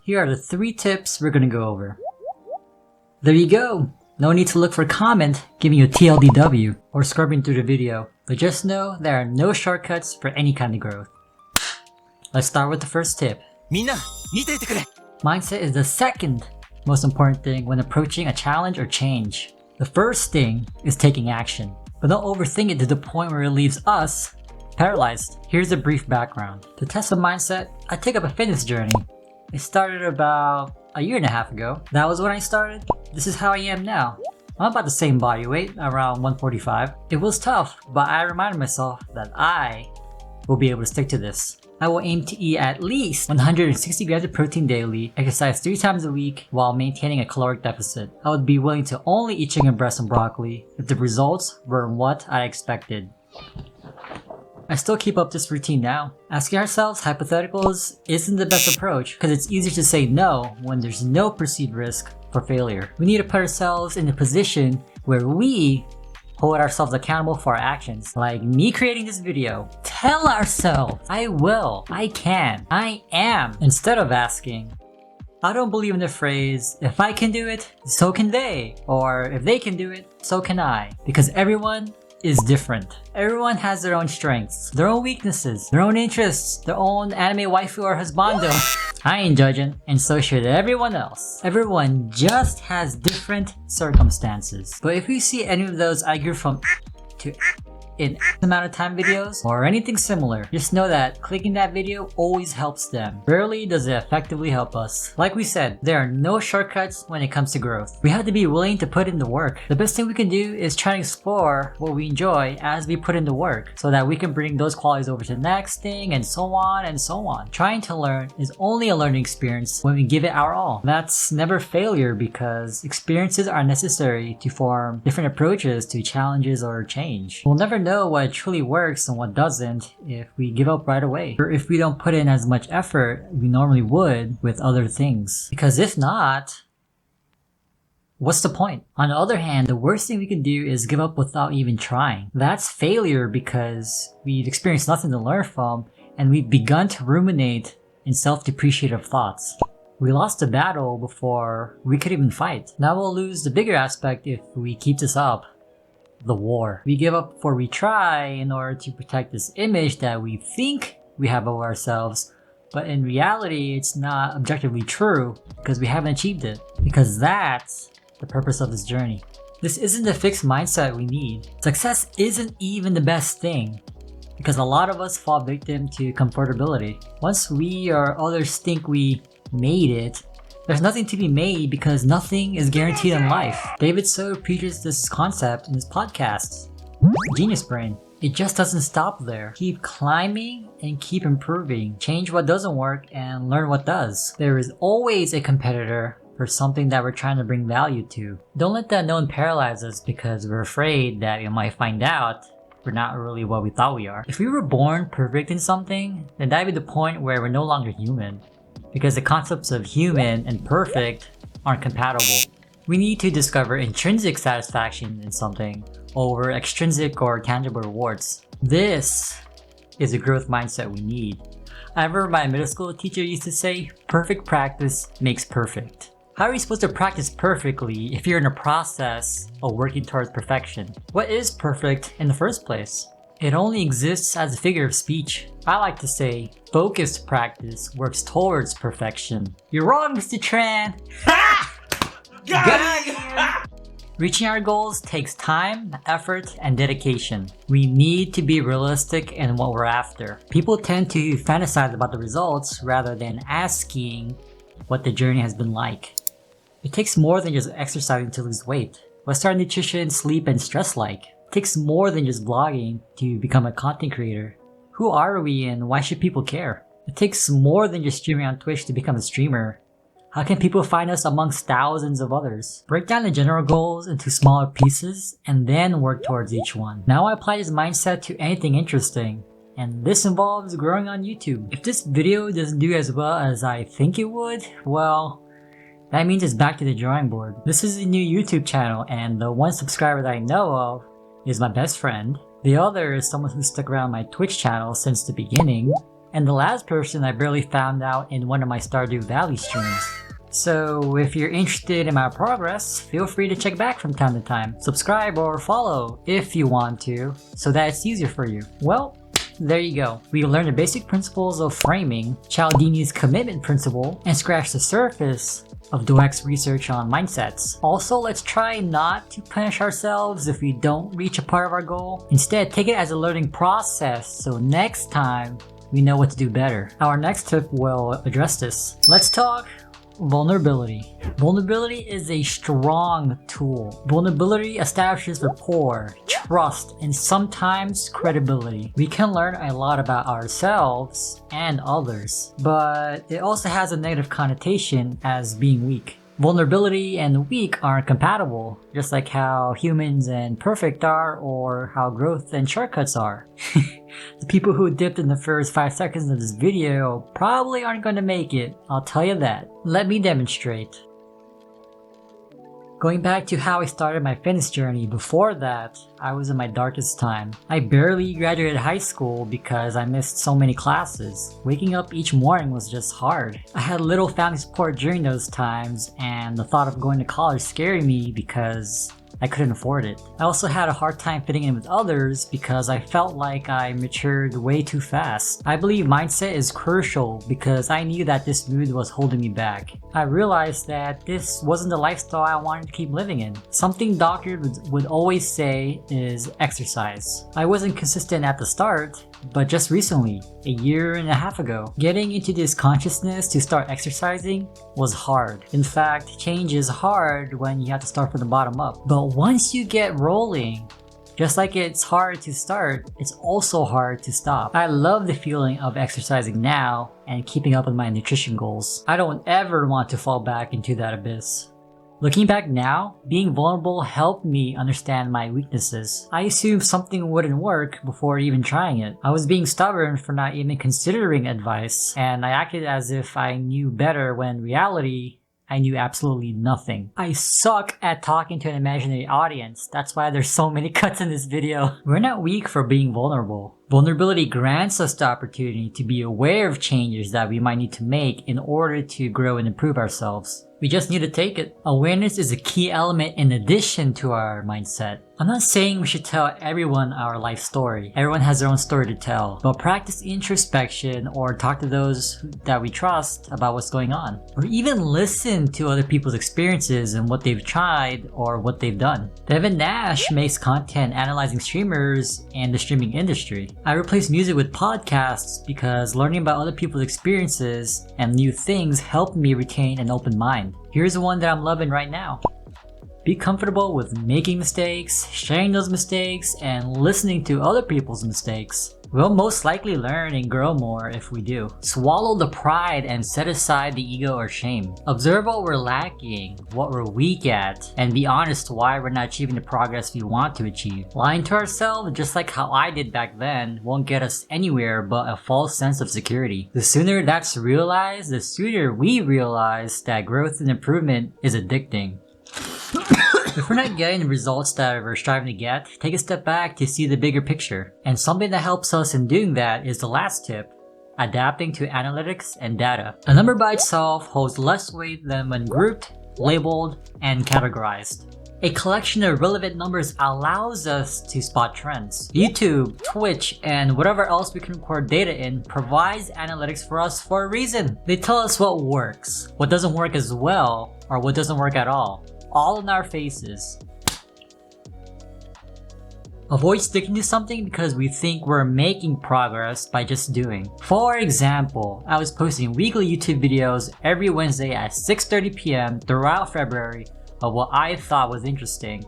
Here are the 3 tips we're gonna go over. There you go! No need to look for a comment giving you TLDW or scrubbing through the video, but just know there are no shortcuts for any kind of growth. Let's start with the first tip. Mindset is the second most important thing when approaching a challenge or change. The first thing is taking action, but don't overthink it to the point where it leaves us paralyzed. Here's a brief background. To test a mindset, I took up a fitness journey. It started about a year and a half ago. That was when I started. This is how I am now. I'm about the same body weight, around 145. It was tough, but I reminded myself that I will be able to stick to this. I will aim to eat at least 160 grams of protein daily, exercise 3 times a week while maintaining a caloric deficit. I would be willing to only eat chicken breast and broccoli if the results were what I expected. I still keep up this routine now. Asking ourselves hypotheticals isn't the best approach because it's easier to say no when there's no perceived risk for failure. We need to put ourselves in a position where we hold ourselves accountable for our actions. Like me creating this video. Tell ourselves, I will, I can, I am, instead of asking, I don't believe in the phrase, if I can do it, so can they, or if they can do it, so can I. Because everyone is different. Everyone has their own strengths, their own weaknesses, their own interests, their own anime waifu or husbando. I ain't judging, and so should everyone else. Everyone just has different circumstances. But if you see any of those I grew from to in amount of time videos or anything similar, just know that clicking that video always helps them. Rarely does it effectively help us. Like we said, there are no shortcuts when it comes to growth. We have to be willing to put in the work. The best thing we can do is try to explore what we enjoy as we put in the work so that we can bring those qualities over to the next thing and so on and so on. Trying to learn is only a learning experience when we give it our all. That's never failure because experiences are necessary to form different approaches to challenges or change. We'll never know what truly works and what doesn't if we give up right away, or if we don't put in as much effort we normally would with other things. Because if not, what's the point? On the other hand, the worst thing we can do is give up without even trying. That's failure because we've experienced nothing to learn from and we've begun to ruminate in self-depreciative thoughts. We lost the battle before we could even fight. Now we'll lose the bigger aspect if we keep this up. The war. We give up before we try in order to protect this image that we think we have of ourselves, but in reality it's not objectively true because we haven't achieved it. Because that's the purpose of this journey. This isn't the fixed mindset we need. Success isn't even the best thing because a lot of us fall victim to comfortability. Once we or others think we made it, there's nothing to be made because nothing is guaranteed in life. David So preaches this concept in his podcast, Genius Brain. It just doesn't stop there. Keep climbing and keep improving. Change what doesn't work and learn what does. There is always a competitor for something that we're trying to bring value to. Don't let that known paralyze us because we're afraid that we might find out we're not really what we thought we are. If we were born perfect in something, then that'd be the point where we're no longer human. Because the concepts of human and perfect aren't compatible. We need to discover intrinsic satisfaction in something over extrinsic or tangible rewards. This is a growth mindset we need. I remember my middle school teacher used to say, perfect practice makes perfect. How are you supposed to practice perfectly if you're in a process of working towards perfection? What is perfect in the first place? It only exists as a figure of speech. I like to say, focused practice works towards perfection. You're wrong, Mr. Tran! Reaching our goals takes time, effort, and dedication. We need to be realistic in what we're after. People tend to fantasize about the results rather than asking what the journey has been like. It takes more than just exercising to lose weight. What's our nutrition, sleep, and stress like? It takes more than just vlogging to become a content creator. Who are we and why should people care? It takes more than just streaming on Twitch to become a streamer. How can people find us amongst thousands of others? Break down the general goals into smaller pieces and then work towards each one. Now I apply this mindset to anything interesting, and this involves growing on YouTube. If this video doesn't do as well as I think it would, well, that means it's back to the drawing board. This is a new YouTube channel, and the one subscriber that I know of is my best friend. The other is someone who stuck around my Twitch channel since the beginning, And the last person I barely found out in one of my Stardew Valley streams. So if you're interested in my progress, feel free to check back from time to time. Subscribe or follow if you want to, so that it's easier for you. Well, there you go. We learned the basic principles of framing, Cialdini's commitment principle, and scratched the surface of dOiNg's research on mindsets. Also, let's try not to punish ourselves if we don't reach a part of our goal. Instead, take it as a learning process, so next time we know what to do better. Our next tip will address this. Let's talk vulnerability. Vulnerability is a strong tool. Vulnerability establishes rapport, trust, and sometimes credibility. We can learn a lot about ourselves and others, but it also has a negative connotation as being weak. Vulnerability and weak aren't compatible, just like how humans and perfect are, or how growth and shortcuts are. The people who dipped in the first 5 seconds of this video probably aren't going to make it, I'll tell you that. Let me demonstrate. Going back to how I started my fitness journey, before that, I was in my darkest time. I barely graduated high school because I missed so many classes. Waking up each morning was just hard. I had little family support during those times, and the thought of going to college scared me because I couldn't afford it. I also had a hard time fitting in with others because I felt like I matured way too fast. I believe mindset is crucial because I knew that this mood was holding me back. I realized that this wasn't the lifestyle I wanted to keep living in. Something doctors would always say is exercise. I wasn't consistent at the start, but just recently, a year and a half ago, getting into this consciousness to start exercising was hard. In fact, change is hard when you have to start from the bottom up. But once you get rolling, just like it's hard to start, it's also hard to stop. I love the feeling of exercising now and keeping up with my nutrition goals. I don't ever want to fall back into that abyss. Looking back now, being vulnerable helped me understand my weaknesses. I assumed something wouldn't work before even trying it. I was being stubborn for not even considering advice, and I acted as if I knew better when in reality, I knew absolutely nothing. I suck at talking to an imaginary audience. That's why there's so many cuts in this video. We're not weak for being vulnerable. Vulnerability grants us the opportunity to be aware of changes that we might need to make in order to grow and improve ourselves. We just need to take it. Awareness is a key element in addition to our mindset. I'm not saying we should tell everyone our life story. Everyone has their own story to tell. But practice introspection or talk to those that we trust about what's going on. Or even listen to other people's experiences and what they've tried or what they've done. Devin Nash makes content analyzing streamers and the streaming industry. I replace music with podcasts because learning about other people's experiences and new things helped me retain an open mind. Here's one that I'm loving right now. Be comfortable with making mistakes, sharing those mistakes, and listening to other people's mistakes. We'll most likely learn and grow more if we do. Swallow the pride and set aside the ego or shame. Observe what we're lacking, what we're weak at, and be honest why we're not achieving the progress we want to achieve. Lying to ourselves, just like how I did back then, won't get us anywhere but a false sense of security. The sooner that's realized, the sooner we realize that growth and improvement is addicting. If we're not getting the results that we're striving to get, take a step back to see the bigger picture. And something that helps us in doing that is the last tip, adapting to analytics and data. A number by itself holds less weight than when grouped, labeled, and categorized. A collection of relevant numbers allows us to spot trends. YouTube, Twitch, and whatever else we can record data in provides analytics for us for a reason. They tell us what works, what doesn't work as well, or what doesn't work at all in our faces. Avoid sticking to something because we think we're making progress by just doing. For example, I was posting weekly YouTube videos every Wednesday at 6:30 p.m. throughout February of what I thought was interesting,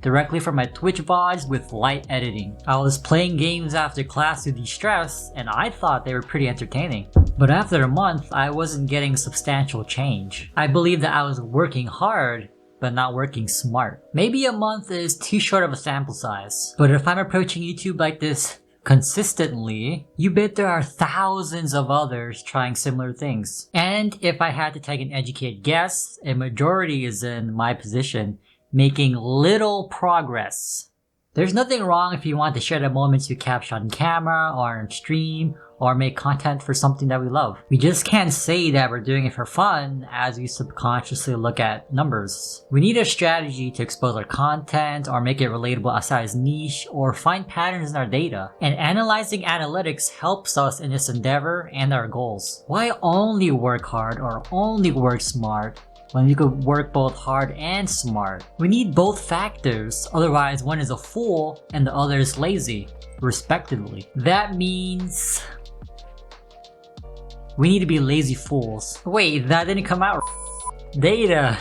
directly from my Twitch VODs with light editing. I was playing games after class to de-stress, and I thought they were pretty entertaining. But after a month, I wasn't getting substantial change. I believe that I was working hard, but not working smart. Maybe a month is too short of a sample size. But if I'm approaching YouTube like this consistently, you bet there are thousands of others trying similar things. And if I had to take an educated guess, a majority is in my position, making little progress. There's nothing wrong if you want to share the moments you capture on camera or on stream, or make content for something that we love. We just can't say that we're doing it for fun as we subconsciously look at numbers. We need a strategy to expose our content or make it relatable outside its niche or find patterns in our data. And analyzing analytics helps us in this endeavor and our goals. Why only work hard or only work smart when we could work both hard and smart? We need both factors, otherwise one is a fool and the other is lazy, respectively. That means we need to be lazy fools. Wait, that didn't come out. Data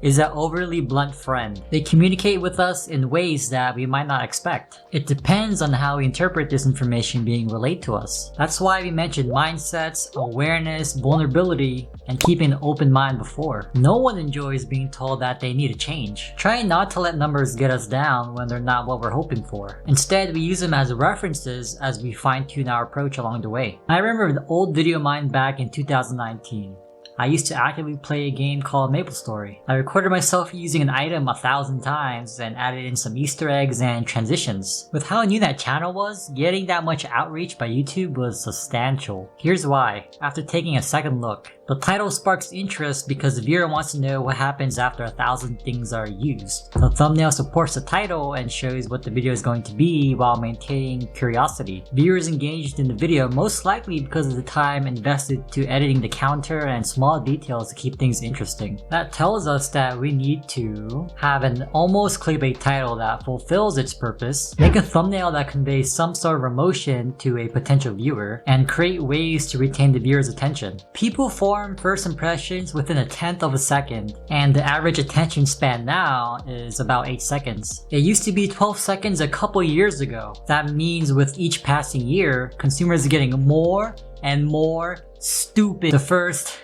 is an overly blunt friend. They communicate with us in ways that we might not expect. It depends on how we interpret this information being relayed to us. That's why we mentioned mindsets, awareness, vulnerability, and keeping an open mind before. No one enjoys being told that they need a change. Try not to let numbers get us down when they're not what we're hoping for. Instead, we use them as references as we fine-tune our approach along the way. I remember the old video of mine back in 2019. I used to actively play a game called MapleStory. I recorded myself using an item 1,000 times and added in some Easter eggs and transitions. With how new that channel was, getting that much outreach by YouTube was substantial. Here's why, after taking a second look. The title sparks interest because the viewer wants to know what happens after 1,000 things are used. The thumbnail supports the title and shows what the video is going to be while maintaining curiosity. Viewers engaged in the video most likely because of the time invested to editing the counter and small details to keep things interesting. That tells us that we need to have an almost clickbait title that fulfills its purpose, make a thumbnail that conveys some sort of emotion to a potential viewer, and create ways to retain the viewer's attention. People form first impressions within 1/10 of a second, and the average attention span now is about 8 seconds. It used to be 12 seconds a couple years ago. That means with each passing year, consumers are getting more and more stupid. The first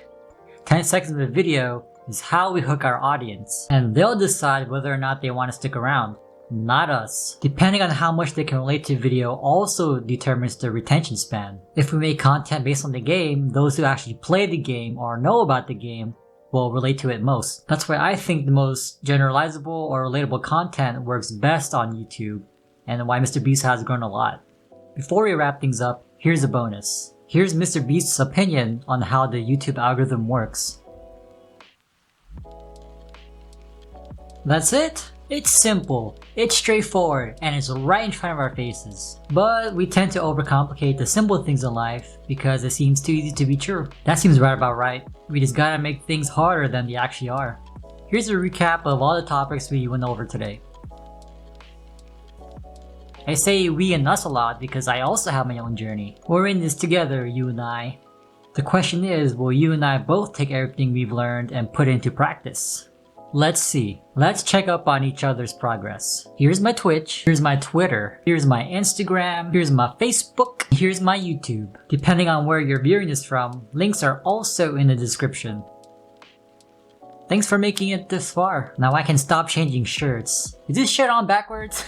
10 seconds of the video is how we hook our audience, and they'll decide whether or not they want to stick around. Not us. Depending on how much they can relate to video also determines the retention span. If we make content based on the game, those who actually play the game or know about the game will relate to it most. That's why I think the most generalizable or relatable content works best on YouTube, and why MrBeast has grown a lot. Before we wrap things up, here's a bonus. Here's MrBeast's opinion on how the YouTube algorithm works. That's it. It's simple, it's straightforward, and it's right in front of our faces. But we tend to overcomplicate the simple things in life because it seems too easy to be true. That seems right about right. We just gotta make things harder than they actually are. Here's a recap of all the topics we went over today. I say we and us a lot because I also have my own journey. We're in this together, you and I. The question is, will you and I both take everything we've learned and put it into practice? Let's see. Let's check up on each other's progress. Here's my Twitch, here's my Twitter, here's my Instagram, here's my Facebook, here's my YouTube. Depending on where you're viewing this from, links are also in the description. Thanks for making it this far. Now I can stop changing shirts. Is this shirt on backwards?